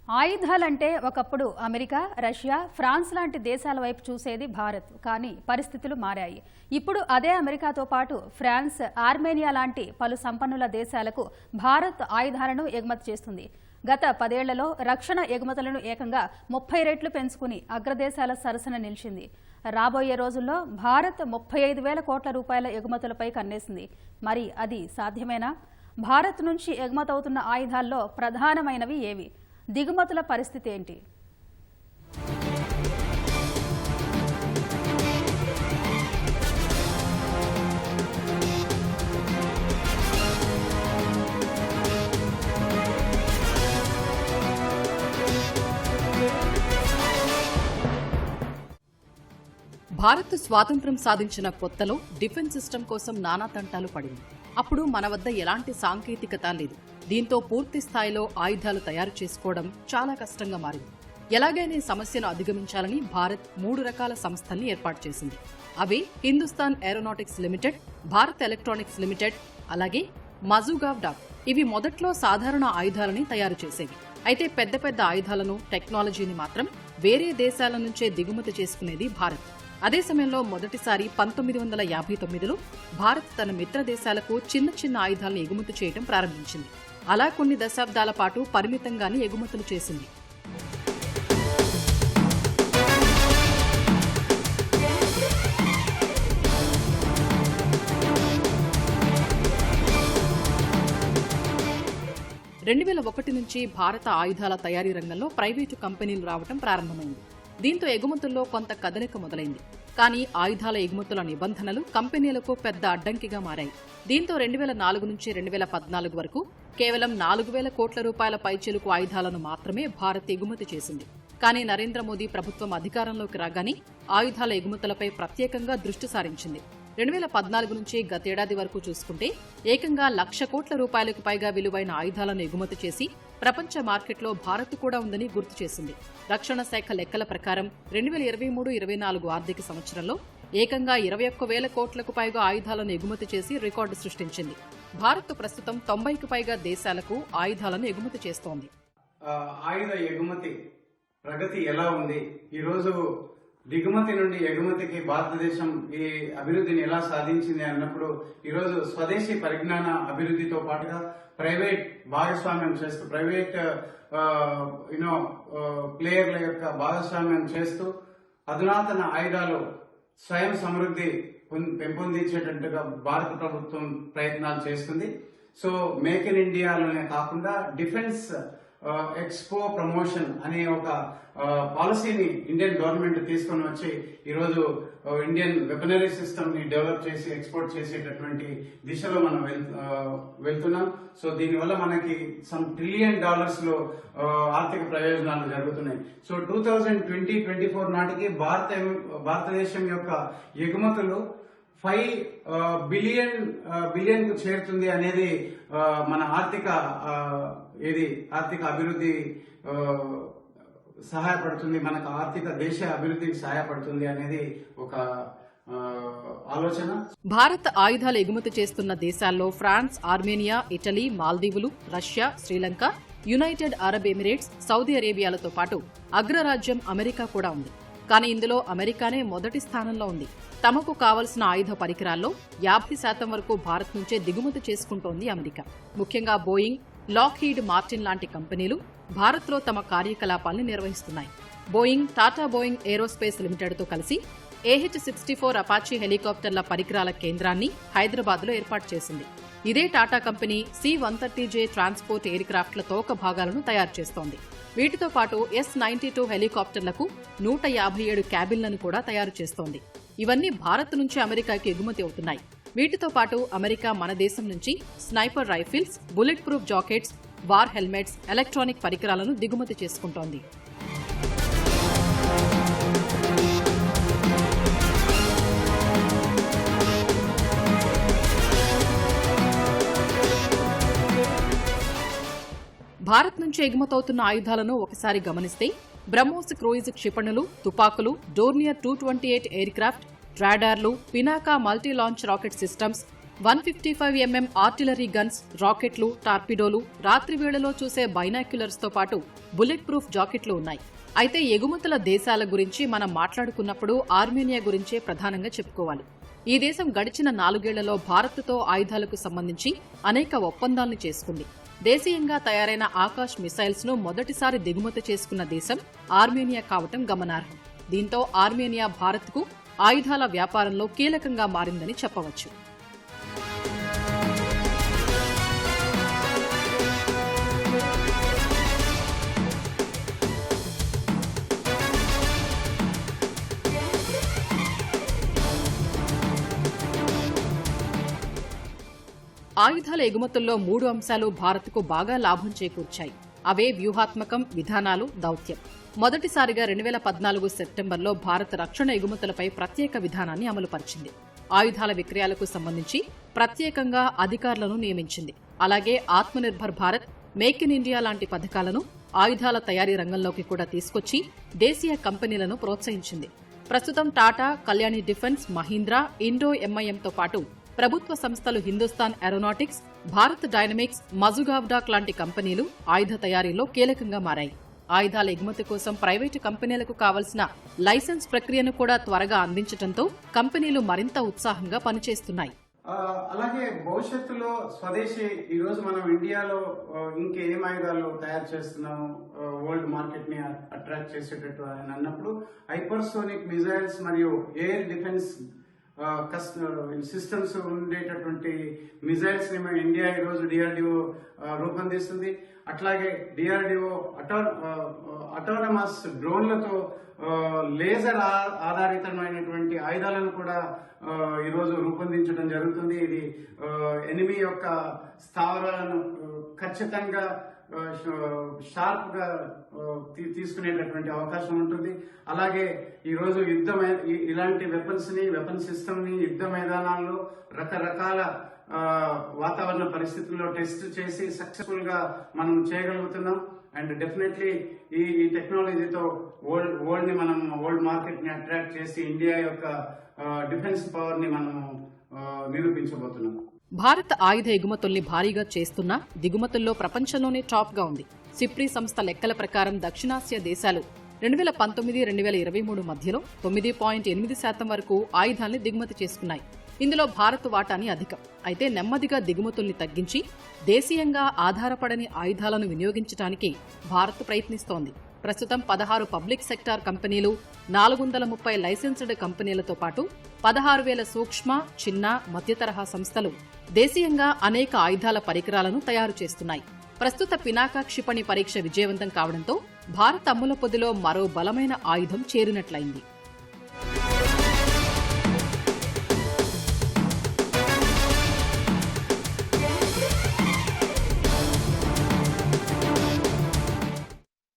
ఆయుధాలంటే ఒకప్పుడు America, Russia, France లాంటి దేశాల వైపు చూసేది భారత్. కానీ పరిస్థితులు మారాయి. ఇప్పుడు అదే అమెరికాతో పాటు ఫ్రాన్స్, ఆర్మేనియా లాంటి పలు సంపన్నుల దేశాలకు భారత్ ఆయుధాలను ఎగుమతి చేస్తుంది. గత 10 ఏళ్లలో రక్షణ ఎగుమతులను ఏకంగా 30 రెట్లు పెంచుకుని అగ్రదేశాల సరసన నిలిచింది. రాబోయే రోజుల్లో భారత్ 35,000 కోట్ల రూపాయల ఎగుమతులపై కన్నేసింది. మరి అది సాధ్యమేనా? భారత్ నుంచి ఎగుమతవుతున్న ఆయుధాల్లో ప్రధానమైనవి ఏవి? దిగుమతుల పరిస్థితి ఏంటి? భారత్ స్వాతంత్ర్యం సాధించిన కొత్తలో డిఫెన్స్ సిస్టమ్ కోసం నానా తంటాలు పడింది. అప్పుడు మన వద్ద ఎలాంటి సాంకేతికత లేదు. దీంతో పూర్తి స్థాయిలో ఆయుధాలు తయారు చేసుకోవడం చాలా కష్టంగా మారింది. ఎలాగైనా ఈ సమస్యను అధిగమించాలని భారత్ 3 రకాల సంస్థల్ని ఏర్పాటు చేసింది. అవి Hindustan aeronautics limited, Bharat electronics limited, అలాగే మజుగావ్ డాక్. ఇవి మొదట్లో సాధారణ ఆయుధాలని తయారు చేసేవి. అయితే పెద్ద పెద్ద ఆయుధాలను, టెక్నాలజీని మాత్రం వేరే దేశాల నుంచే దిగుమతి చేసుకునేది భారత్. అదే సమయంలో మొదటిసారి 1959లో భారత్ తన మిత్ర దేశాలకు చిన్న చిన్న ఆయుధాలను ఎగుమతి చేయడం ప్రారంభించింది. అలా కొన్ని దశాబ్దాల పాటు పరిమితంగానే ఎగుమతులు చేసింది. (2001) నుంచి భారత ఆయుధాల తయారీ రంగంలో ప్రైవేటు కంపెనీలు రావడం ప్రారంభమైంది. దీంతో ఎగుమతుల్లో కొంత కదలిక మొదలైంది. కానీ ఆయుధాల ఎగుమతుల నిబంధనలు కంపెనీలకు పెద్ద అడ్డంకిగా మారాయి. దీంతో 2004 నుంచి 2014 వరకు కేవలం 4,000 కోట్ల రూపాయల పైచిలుకు ఆయుధాలను మాత్రమే భారత్ ఎగుమతి చేసింది. కానీ నరేంద్ర మోదీ ప్రభుత్వం అధికారంలోకి రాగానే ఆయుధాల ఎగుమతులపై ప్రత్యేకంగా దృష్టి సారించింది. 2014 నుంచి గతేడాది వరకు చూసుకుంటే ఏకంగా 1,00,000 కోట్ల రూపాయలకు పైగా విలువైన ఆయుధాలను ఎగుమతి చేసి ప్రపంచ మార్కెట్లో భారత్ కూడా ఉందని గుర్తు చేసింది. రక్షణ శాఖ లెక్కల ప్రకారం 2023-24 ఆర్థిక సంవత్సరంలో ఏకంగా 21,000 కోట్లకు పైగా ఆయుధాలను ఎగుమతి చేసి రికార్డు సృష్టించింది. భారత్ ప్రస్తుతం 90కి పైగా దేశాలకు ఆయుధాలను ఎగుమతి చేస్తోంది. ఆయుధ ఎగుమతి ప్రగతి ఎలా ఉంది? ఈ రోజు దిగుమతి నుండి ఎగుమతికి భారతదేశం ఈ అభివృద్ధిని ఎలా సాధించింది అన్నప్పుడు ఈరోజు స్వదేశీ పరిజ్ఞాన అభివృద్ధితో పాటుగా ప్రైవేట్ భాగస్వామ్యం చేస్తూ ప్రైవేట్ ప్లేయర్ల యొక్క భాగస్వామ్యం చేస్తూ అధునాతన ఆయుధాలు స్వయం సమృద్ధి పెంపొందించేటట్టుగా భారత ప్రభుత్వం ప్రయత్నాలు చేస్తుంది. సో మేక్ ఇన్ ఇండియాలోనే కాకుండా డిఫెన్స్ ఎక్స్పో ప్రమోషన్ అనే ఒక పాలసీని ఇండియన్ గవర్నమెంట్ తీసుకొని వచ్చి ఈరోజు ఇండియన్ వెపనరీ సిస్టమ్ ని డెవలప్ చేసి ఎక్స్పోర్ట్ చేసేటటువంటి దిశలో మనం వెళ్తున్నాం. సో దీనివల్ల మనకి సమ్ $1 ట్రిలియన్ లో ఆర్థిక ప్రయోజనాలు జరుగుతున్నాయి. సో 2020-24 నాటికి భారతదేశం యొక్క ఎగుమతులు 5 బిలియన్ కు చేరుతుంది అనేది మన ఆర్థిక అభివృద్ధి సహాయపడుతుంది, మనకు ఆర్థిక దేశ అభివృద్ధికి సహాయపడుతుంది అనేది ఒక ఆలోచన. భారత్ ఆయుధాలు ఎగుమతి చేస్తున్న దేశాల్లో ఫ్రాన్స్, ఆర్మేనియా, ఇటలీ, మాల్దీవులు, Russia, Sri Lanka, United Arab Emirates, Saudi అరేబియాలతో పాటు అగ్రరాజ్యం అమెరికా కూడా ఉంది. కానీ ఇందులో అమెరికానే మొదటి స్థానంలో ఉంది. తమకు కావలసిన ఆయుధ పరికరాల్లో 50% వరకు భారత్ నుంచే దిగుమతి చేసుకుంటోంది అమెరికా. ముఖ్యంగా బోయింగ్, లాక్హీడ్ మార్టిన్ లాంటి కంపెనీలు భారత్లో తమ కార్యకలాపాలను నిర్వహిస్తున్నాయి. బోయింగ్, టాటా బోయింగ్ ఏరోస్పేస్ లిమిటెడ్తో కలిసి AH-64 అపాచీ హెలికాప్టర్ల పరికరాల కేంద్రాన్ని హైదరాబాద్లో ఏర్పాటు చేసింది. ఇదే టాటా కంపెనీ C-130J ట్రాన్స్పోర్ట్ ఎయిర్ క్రాఫ్ట్ల తోక భాగాలను తయారు చేస్తోంది. వీటితో పాటు S-92 హెలికాప్టర్లకు 157 క్యాబిన్లను కూడా తయారు చేస్తోంది. ఇవన్నీ భారత్ నుంచి అమెరికాకి ఎగుమతి అవుతున్నాయి. వీటితో పాటు అమెరికా మన దేశం నుంచి sniper rifles, bullet proof jackets, war helmets, electronic పరికరాలను దిగుమతి చేసుకుంటోంది. భారత్ నుంచి ఎగుమతవుతున్న ఆయుధాలను ఒకసారి గమనిస్తే బ్రహ్మోస్ క్రూయిజ్ క్షిపణులు, తుపాకులు, డోర్నియర్ 228 ఎయిర్ క్రాఫ్ట్, రాడార్లు, Pinaka multi launch rocket systems, 155mm artillery guns, రాకెట్లు, టార్పిడోలు, రాత్రి వేళలో చూసే బైనాక్యులర్స్ తో పాటు బుల్లెట్ ప్రూఫ్ జాకెట్లు ఉన్నాయి. అయితే ఎగుమతుల దేశాల గురించి మనం మాట్లాడుకున్నప్పుడు ఆర్మేనియా గురించే ప్రధానంగా చెప్పుకోవాలి. ఈ దేశం గడిచిన 4 ఏళ్లలో భారత్తో ఆయుధాలకు సంబంధించి అనేక ఒప్పందాలను చేసుకుంది. దేశీయంగా తయారైన ఆకాశ్ మిసైల్స్ ను మొదటిసారి దిగుమతి చేసుకున్న దేశం ఆర్మేనియా కావటం గమనార్హం. దీంతో ఆర్మేనియా భారత్కు ఆయుధాల వ్యాపారంలో కీలకంగా మారిందని చెప్పవచ్చు. ఆయుధాల ఎగుమతుల్లో 3 అంశాలు భారత్కు బాగా లాభం చేకూర్చాయి. అవే వ్యూహాత్మకం, విధానాలు, దౌత్యం. మొదటిసారిగా 2014 సెప్టెంబర్లో భారత్ రక్షణ ఎగుమతులపై ప్రత్యేక విధానాన్ని అమలుపరిచింది. ఆయుధాల విక్రయాలకు సంబంధించి ప్రత్యేకంగా అధికారులను నియమించింది. అలాగే Atmanirbhar Bharat, make in India లాంటి పథకాలను ఆయుధాల తయారీ రంగంలోకి కూడా తీసుకొచ్చి దేశీయ కంపెనీలను ప్రోత్సహించింది. ప్రస్తుతం టాటా, కళ్యాణి డిఫెన్స్, మహీంద్రా, ఇండో ఎంఐఎంతో పాటు ప్రభుత్వ సంస్థలు హిందుస్థాన్ ఏరోనాటిక్స్, భారత్ డైనమిక్స్, మజుగావ్డాక్ లాంటి కంపెనీలు ఆయుధ తయారీలో కీలకంగా మారాయి. ఆయుధాల ఎగుమతి కోసం ప్రైవేటు కంపెనీలకు కావలసిన లైసెన్స్ ప్రక్రియను కూడా త్వరగా అందించడంతో కంపెనీలు మరింత ఉత్సాహంగా పనిచేస్తున్నాయి. అలాగే భవిష్యత్తులో స్వదేశీ ఈ రోజు మనం ఇండియాలో ఇంకేం ఆయుధాలు తయారు చేస్తున్నాము వరల్డ్ మార్కెట్ ని అట్రాక్ట్ చేసేటట్టు అని అన్నప్పుడు హైపర్సోనిక్ మిజైల్స్ మరియు ఎయిర్ డిఫెన్స్ సిస్టమ్స్ ఉండేటటువంటి మిజైల్స్ ని ఇండియా ఈ రోజు డిఆర్డిఓ రూపొందిస్తుంది. అట్లాగే డిఆర్డిఓ అటానమస్ డ్రోన్లతో లేజర్ ఆధారితమైనటువంటి ఆయుధాలను కూడా ఈరోజు రూపొందించడం జరుగుతుంది. ఇది ఎనిమీ యొక్క స్థావరాలను ఖచ్చితంగా షార్ప్ గా తీసుకునేటటువంటి అవకాశం ఉంటుంది. అలాగే ఈ రోజు ఇలాంటి వెపన్ సిస్టమ్ ని యుద్ధ మైదానాల్లో రకరకాల వాతావరణ పరిస్థితుల్లో టెస్ట్ చేసి సక్సెస్ఫుల్ గా మనం చేయగలుగుతున్నాం. అండ్ డెఫినెట్లీ ఈ టెక్నాలజీతో వరల్డ్ ని మనం వరల్డ్ మార్కెట్ ని అట్రాక్ట్ చేసి ఇండియా యొక్క డిఫెన్స్ పవర్ ని మనం నిరూపించబోతున్నాం. భారత్ ఆయుధ ఎగుమతుల్ని భారీగా చేస్తున్నా దిగుమతుల్లో ప్రపంచంలోనే టాప్ గా ఉంది. సిప్రీ సంస్థ లెక్కల ప్రకారం దక్షిణాసియా దేశాలు 2019-2023 మధ్యలో 9.8% వరకు ఆయుధాల్ని దిగుమతి చేసుకున్నాయి. ఇందులో భారత్ వాటాని అధికం. అయితే నెమ్మదిగా దిగుమతుల్ని తగ్గించి దేశీయంగా ఆధారపడని ఆయుధాలను వినియోగించడానికి భారత్ ప్రయత్నిస్తోంది. ప్రస్తుతం 16 పబ్లిక్ సెక్టార్ కంపెనీలు, 430 లైసెన్స్డ్ కంపెనీలతో పాటు 16,000 సూక్ష్మ, చిన్న, మధ్యతరహా సంస్థలు దేశీయంగా అనేక ఆయుధాల పరికరాలను తయారు చేస్తున్నాయి. ప్రస్తుత పినాకా క్షిపణి పరీక్ష విజయవంతం కావడంతో భారత్ అమ్ముల పొదిలో మరో బలమైన ఆయుధం చేరినట్లయింది.